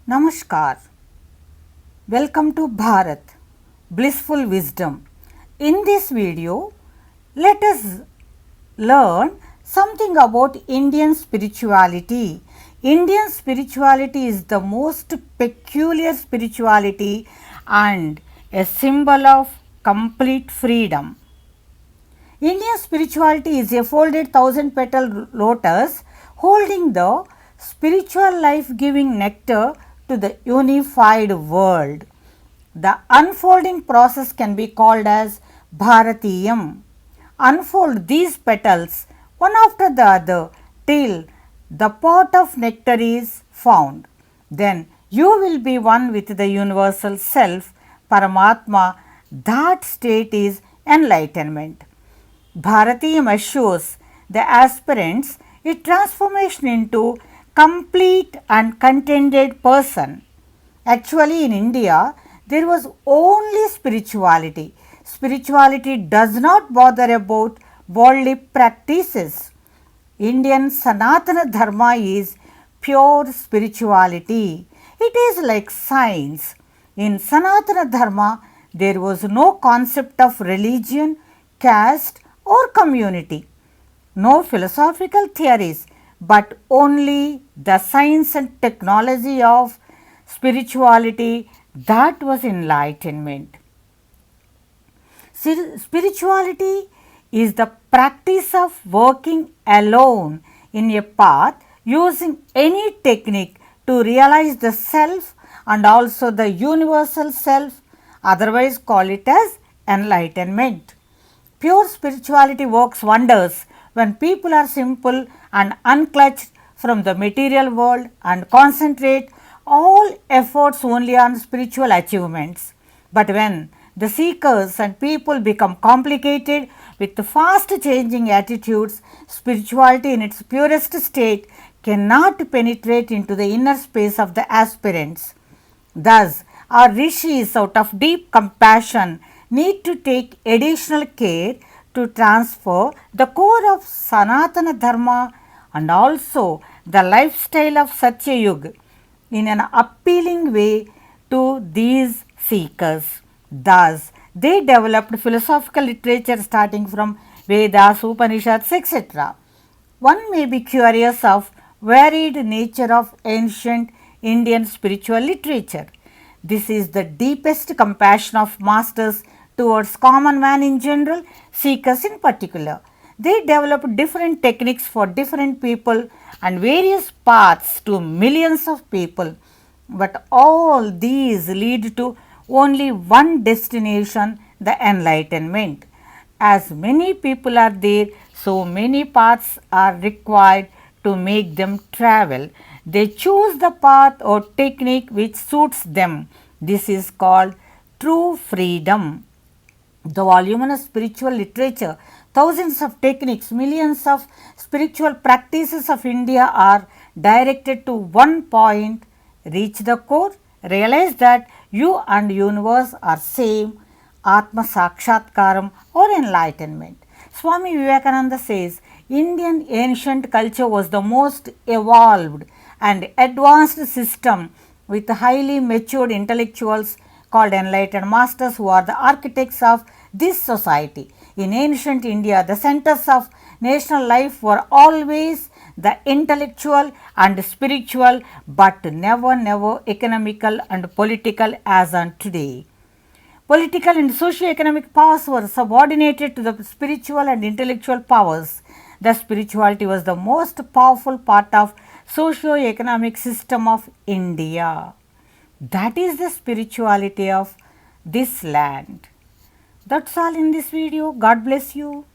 Namaskar. Welcome to Bharat, Blissful Wisdom. In this video, let us learn something about Indian spirituality. Indian spirituality is the most peculiar spirituality and a symbol of complete freedom. Indian spirituality is a folded thousand petal lotus holding the spiritual life giving nectar to the unified world. The unfolding process can be called as Bharatiyam. Unfold these petals one after the other till the pot of nectar is found. Then you will be one with the universal self, Paramatma. That state is enlightenment. Bharatiyam assures the aspirants a transformation into complete and contented person. Actually, in India, there was only spirituality. Spirituality does not bother about worldly practices. Indian Sanathana Dharma is pure spirituality. It is like science. In Sanathana Dharma, there was no concept of religion, caste, or community. No philosophical theories, but only the science and technology of spirituality. That was enlightenment. Spirituality is the practice of working alone in a path using any technique to realize the self and also the universal self, otherwise call it as enlightenment. Pure spirituality works wonders when people are simple and unclutched from the material world and concentrate all efforts only on spiritual achievements. But when the seekers and people become complicated with fast changing attitudes, spirituality in its purest state cannot penetrate into the inner space of the aspirants. Thus, our rishis, out of deep compassion, need to take additional care to transfer the core of Sanatana Dharma and also the lifestyle of Satyayug in an appealing way to these seekers. Thus, they developed philosophical literature starting from Vedas, Upanishads, etc. One may be curious of varied nature of ancient Indian spiritual literature. This is the deepest compassion of masters towards common man in general, seekers in particular. They developed different techniques for different people and various paths to millions of people. But all these lead to only one destination, the enlightenment. As many people are there, so many paths are required to make them travel. They choose the path or technique which suits them. This is called true freedom. The voluminous spiritual literature, thousands of techniques, millions of spiritual practices of India are directed to one point: reach the core, realize that you and universe are same, Atma Sakshatkaram or enlightenment. Swami Vivekananda says, Indian ancient culture was the most evolved and advanced system with highly matured intellectuals called enlightened masters who are the architects of this society. In ancient India, the centers of national life were always the intellectual and spiritual, but never economical and political as on today. Political and socio-economic powers were subordinated to the spiritual and intellectual powers. The spirituality was the most powerful part of socio-economic system of India. That is the spirituality of this land. That's all in this video. God bless you.